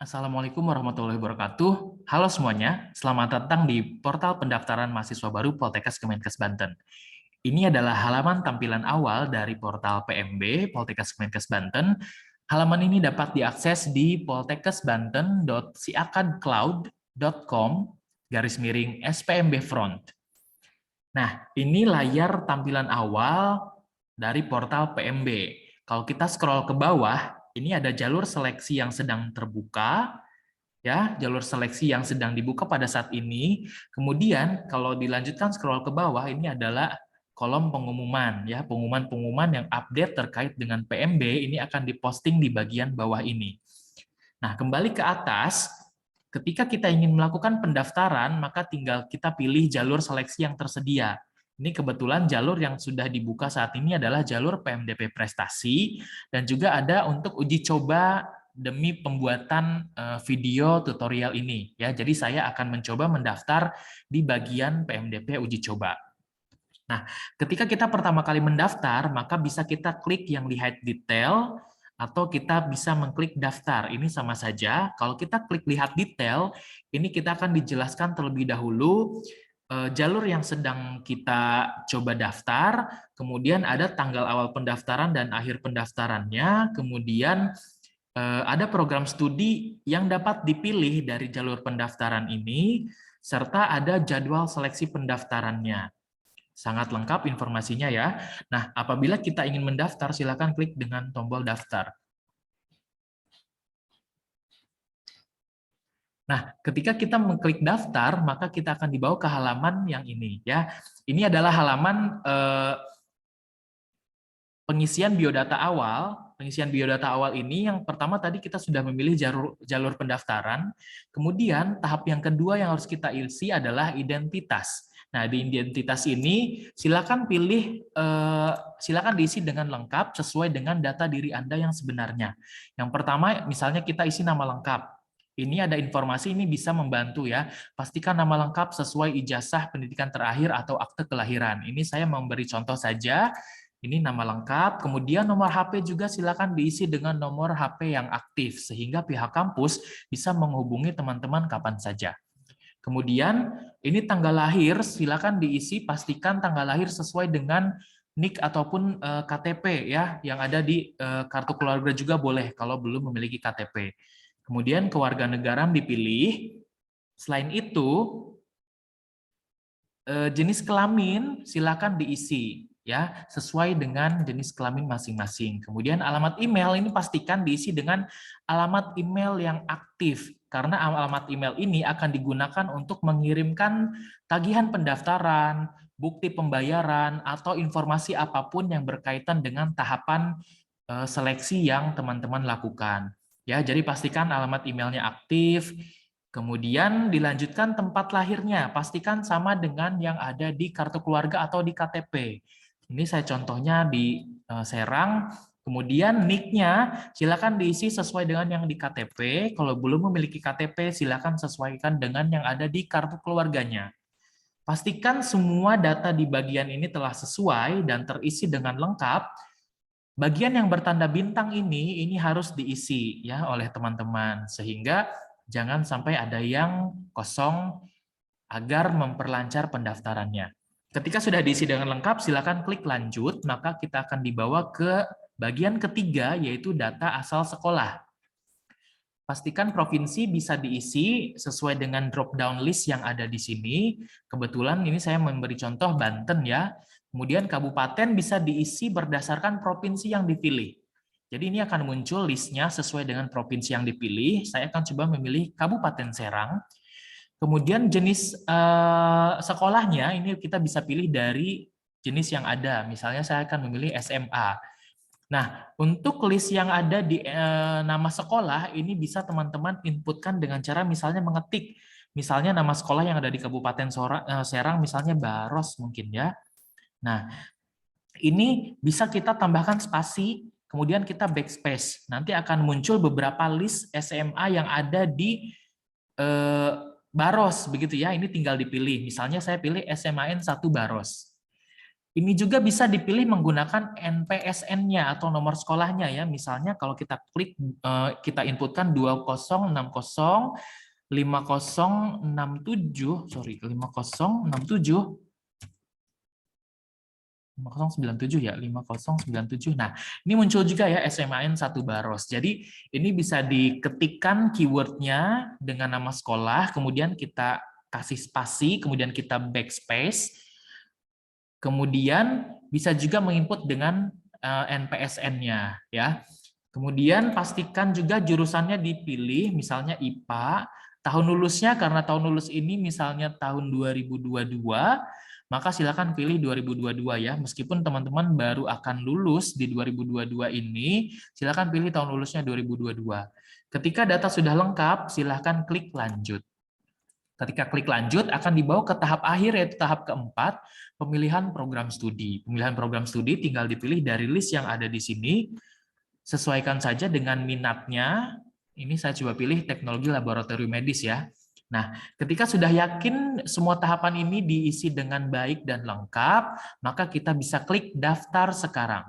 Assalamualaikum warahmatullahi wabarakatuh. Halo semuanya, selamat datang di portal pendaftaran mahasiswa baru Poltekkes Kemenkes Banten. Ini adalah halaman tampilan awal dari portal PMB Poltekkes Kemenkes Banten. Halaman ini dapat diakses di poltekkesbanten.siakadcloud.com/SPMB front. Nah, ini layar tampilan awal dari portal PMB. Kalau kita scroll ke bawah, ini ada jalur seleksi yang sedang terbuka, ya, jalur seleksi yang sedang dibuka pada saat ini. Kemudian kalau dilanjutkan scroll ke bawah, ini adalah kolom pengumuman, ya, pengumuman-pengumuman yang update terkait dengan PMB ini akan diposting di bagian bawah ini. Nah, kembali ke atas, ketika kita ingin melakukan pendaftaran, maka tinggal kita pilih jalur seleksi yang tersedia. Ini kebetulan jalur yang sudah dibuka saat ini adalah jalur PMDP Prestasi, dan juga ada untuk uji coba demi pembuatan video tutorial ini. Ya, jadi saya akan mencoba mendaftar di bagian PMDP uji coba. Nah, ketika kita pertama kali mendaftar, maka bisa kita klik yang lihat detail, atau kita bisa mengklik daftar. Ini sama saja. Kalau kita klik lihat detail, ini kita akan dijelaskan terlebih dahulu jalur yang sedang kita coba daftar, kemudian ada tanggal awal pendaftaran dan akhir pendaftarannya, kemudian ada program studi yang dapat dipilih dari jalur pendaftaran ini, serta ada jadwal seleksi pendaftarannya. Sangat lengkap informasinya ya. Nah, apabila kita ingin mendaftar, silakan klik dengan tombol daftar. Nah, ketika kita mengklik daftar, maka kita akan dibawa ke halaman yang ini ya. Ini adalah halaman pengisian biodata awal. Pengisian biodata awal ini yang pertama tadi kita sudah memilih jalur pendaftaran. Kemudian tahap yang kedua yang harus kita isi adalah identitas. Nah, di identitas ini silakan pilih, silakan diisi dengan lengkap sesuai dengan data diri Anda yang sebenarnya. Yang pertama, misalnya kita isi nama lengkap. Ini ada informasi, ini bisa membantu ya. Pastikan nama lengkap sesuai ijazah pendidikan terakhir atau akte kelahiran. Ini saya memberi contoh saja. Ini nama lengkap, kemudian nomor HP juga silakan diisi dengan nomor HP yang aktif, sehingga pihak kampus bisa menghubungi teman-teman kapan saja. Kemudian ini tanggal lahir, silakan diisi, pastikan tanggal lahir sesuai dengan NIK ataupun KTP ya, yang ada di kartu keluarga juga boleh kalau belum memiliki KTP. Kemudian kewarganegaraan dipilih. Selain itu, jenis kelamin silakan diisi ya, sesuai dengan jenis kelamin masing-masing. Kemudian alamat email ini pastikan diisi dengan alamat email yang aktif, karena alamat email ini akan digunakan untuk mengirimkan tagihan pendaftaran, bukti pembayaran, atau informasi apapun yang berkaitan dengan tahapan seleksi yang teman-teman lakukan. Ya, jadi pastikan alamat emailnya aktif. Kemudian dilanjutkan tempat lahirnya, pastikan sama dengan yang ada di kartu keluarga atau di KTP. Ini saya contohnya di Serang. Kemudian NIK-nya silakan diisi sesuai dengan yang di KTP. Kalau belum memiliki KTP, silakan sesuaikan dengan yang ada di kartu keluarganya. Pastikan semua data di bagian ini telah sesuai dan terisi dengan lengkap. Bagian yang bertanda bintang ini harus diisi ya oleh teman-teman, sehingga jangan sampai ada yang kosong agar memperlancar pendaftarannya. Ketika sudah diisi dengan lengkap, silakan klik lanjut, maka kita akan dibawa ke bagian ketiga, yaitu data asal sekolah. Pastikan provinsi bisa diisi sesuai dengan drop-down list yang ada di sini. Kebetulan ini saya memberi contoh Banten ya. Kemudian kabupaten bisa diisi berdasarkan provinsi yang dipilih. Jadi ini akan muncul listnya sesuai dengan provinsi yang dipilih. Saya akan coba memilih Kabupaten Serang. Kemudian jenis sekolahnya ini kita bisa pilih dari jenis yang ada. Misalnya saya akan memilih SMA. Nah, untuk list yang ada di nama sekolah ini bisa teman-teman inputkan dengan cara misalnya mengetik. Misalnya nama sekolah yang ada di Kabupaten Serang misalnya Baros mungkin ya. Nah, ini bisa kita tambahkan spasi, kemudian kita backspace. Nanti akan muncul beberapa list SMA yang ada di Baros begitu ya. Ini tinggal dipilih. Misalnya saya pilih SMAN 1 Baros. Ini juga bisa dipilih menggunakan NPSN-nya atau nomor sekolahnya ya. Misalnya kalau kita klik, kita inputkan 2060 5067, sorry, 5067 5097 ya, 5097. Nah, ini muncul juga ya SMAN 1 Baros. Jadi ini bisa diketikkan keywordnya dengan nama sekolah, kemudian kita kasih spasi, kemudian kita backspace, kemudian bisa juga menginput dengan NPSN-nya ya. Kemudian pastikan juga jurusannya dipilih, misalnya IPA, tahun lulusnya karena tahun lulus ini misalnya tahun 2022, maka silakan pilih 2022 ya. Meskipun teman-teman baru akan lulus di 2022 ini, silakan pilih tahun lulusnya 2022. Ketika data sudah lengkap, silakan klik lanjut. Ketika klik lanjut, akan dibawa ke tahap akhir, yaitu tahap keempat, pemilihan program studi. Pemilihan program studi tinggal dipilih dari list yang ada di sini, sesuaikan saja dengan minatnya. Ini saya coba pilih teknologi laboratorium medis ya. Nah, ketika sudah yakin semua tahapan ini diisi dengan baik dan lengkap, maka kita bisa klik daftar sekarang.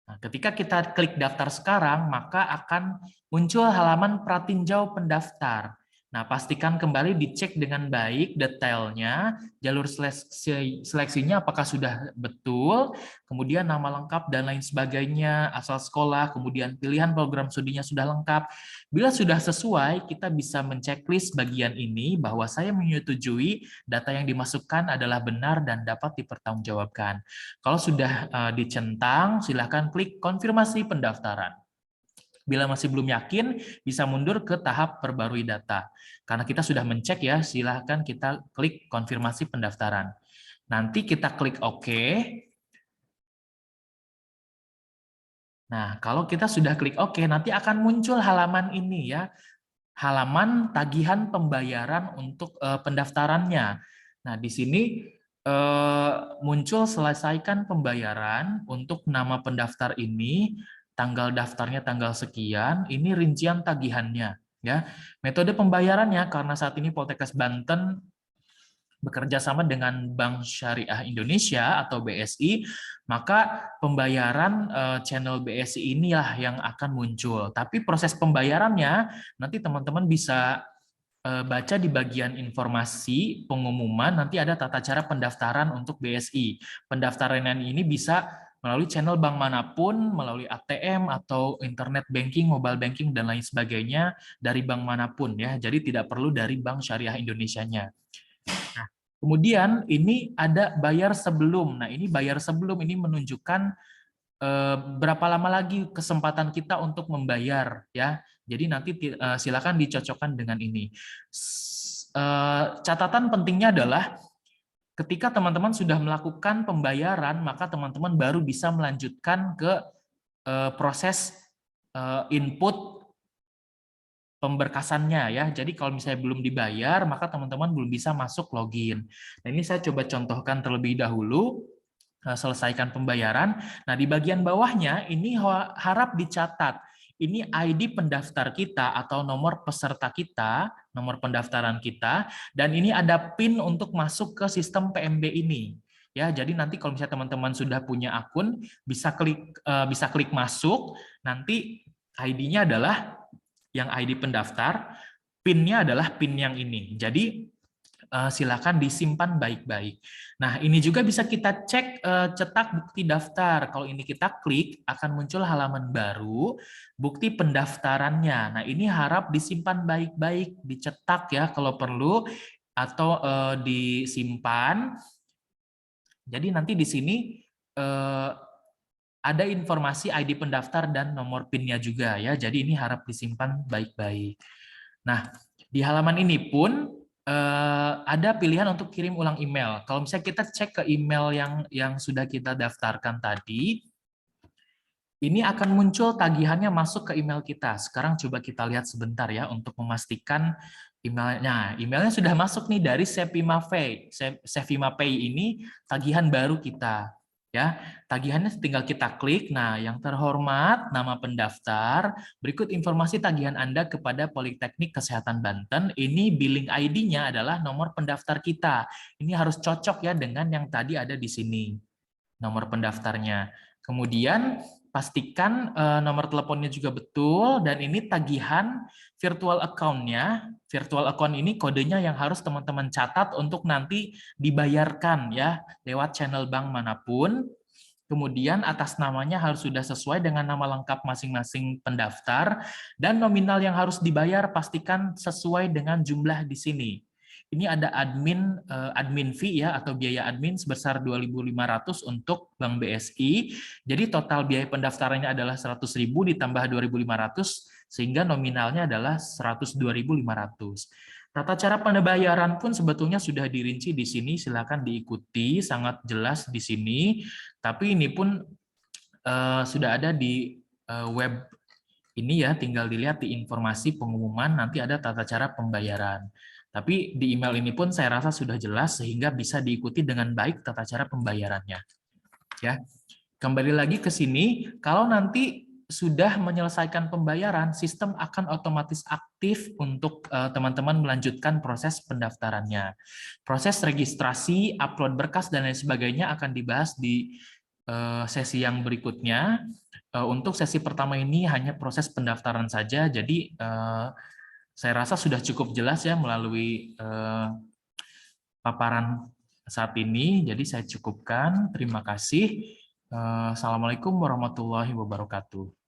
Nah, ketika kita klik daftar sekarang, maka akan muncul halaman pratinjau pendaftar. Nah, pastikan kembali dicek dengan baik detailnya, jalur seleksinya apakah sudah betul, kemudian nama lengkap dan lain sebagainya, asal sekolah, kemudian pilihan program studinya sudah lengkap. Bila sudah sesuai, kita bisa menceklis bagian ini bahwa saya menyetujui data yang dimasukkan adalah benar dan dapat dipertanggungjawabkan. Kalau sudah dicentang, silakan klik konfirmasi pendaftaran. Bila masih belum yakin, bisa mundur ke tahap perbarui data. Karena kita sudah mencek ya, silahkan kita klik konfirmasi pendaftaran. Nanti kita klik OK. Nah, kalau kita sudah klik OK, nanti akan muncul halaman ini ya. Halaman tagihan pembayaran untuk pendaftarannya. Nah, di sini muncul selesaikan pembayaran untuk nama pendaftar ini, tanggal daftarnya tanggal sekian, ini rincian tagihannya ya. Metode pembayarannya karena saat ini Poltekkes Banten bekerja sama dengan Bank Syariah Indonesia atau BSI, maka pembayaran channel BSI inilah yang akan muncul. Tapi proses pembayarannya nanti teman-teman bisa baca di bagian informasi pengumuman, nanti ada tata cara pendaftaran untuk BSI. Pendaftaran ini bisa melalui channel bank manapun, melalui ATM atau internet banking, mobile banking, dan lain sebagainya dari bank manapun ya. Jadi tidak perlu dari Bank Syariah Indonesia-nya. Nah, kemudian ini ada bayar sebelum. Nah, ini bayar sebelum ini menunjukkan berapa lama lagi kesempatan kita untuk membayar ya. Jadi nanti silakan dicocokkan dengan ini. Catatan pentingnya adalah ketika teman-teman sudah melakukan pembayaran, maka teman-teman baru bisa melanjutkan ke proses input pemberkasannya ya. Jadi kalau misalnya belum dibayar, maka teman-teman belum bisa masuk login. Nah, ini saya coba contohkan terlebih dahulu. Selesaikan pembayaran. Nah, di bagian bawahnya ini harap dicatat. Ini ID pendaftar kita atau nomor peserta kita, nomor pendaftaran kita, dan ini ada PIN untuk masuk ke sistem PMB ini. Ya, jadi nanti kalau misalnya teman-teman sudah punya akun, bisa klik masuk. Nanti ID-nya adalah yang ID pendaftar, PIN-nya adalah PIN yang ini. Jadi silakan disimpan baik-baik. Nah, ini juga bisa kita cek cetak bukti daftar. Kalau ini kita klik, akan muncul halaman baru, bukti pendaftarannya. Nah, ini harap disimpan baik-baik, dicetak ya kalau perlu, atau disimpan. Jadi nanti di sini ada informasi ID pendaftar dan nomor PIN-nya juga ya. Jadi ini harap disimpan baik-baik. Nah, di halaman ini pun ada pilihan untuk kirim ulang email. Kalau misalnya kita cek ke email yang sudah kita daftarkan tadi, ini akan muncul tagihannya masuk ke email kita. Sekarang coba kita lihat sebentar ya untuk memastikan emailnya. Emailnya sudah masuk nih dari Sevima Pay. Sevima Pay ini tagihan baru kita. Ya, tagihannya tinggal kita klik. Nah, yang terhormat, nama pendaftar, berikut informasi tagihan Anda kepada Politeknik Kesehatan Banten. Ini billing ID-nya adalah nomor pendaftar kita. Ini harus cocok ya dengan yang tadi ada di sini, nomor pendaftarnya. Kemudian pastikan nomor teleponnya juga betul, dan ini tagihan virtual account-nya. Virtual account ini kodenya yang harus teman-teman catat untuk nanti dibayarkan ya lewat channel bank manapun. Kemudian atas namanya harus sudah sesuai dengan nama lengkap masing-masing pendaftar, dan nominal yang harus dibayar pastikan sesuai dengan jumlah di sini. Ini ada admin fee ya, atau biaya admin sebesar 2.500 untuk Bank BSI. Jadi total biaya pendaftarannya adalah 100.000 ditambah 2.500 sehingga nominalnya adalah 102.500. Tata cara pembayaran pun sebetulnya sudah dirinci di sini, silakan diikuti, sangat jelas di sini. Tapi ini pun sudah ada di web ini ya, tinggal dilihat di informasi pengumuman, nanti ada tata cara pembayaran. Tapi di email ini pun saya rasa sudah jelas sehingga bisa diikuti dengan baik tata cara pembayarannya. Ya, kembali lagi ke sini, kalau nanti sudah menyelesaikan pembayaran, sistem akan otomatis aktif untuk teman-teman melanjutkan proses pendaftarannya. Proses registrasi, upload berkas, dan lain sebagainya akan dibahas di sesi yang berikutnya. Untuk sesi pertama ini hanya proses pendaftaran saja, jadi saya rasa sudah cukup jelas ya melalui paparan saat ini, jadi saya cukupkan. Terima kasih. Assalamualaikum warahmatullahi wabarakatuh.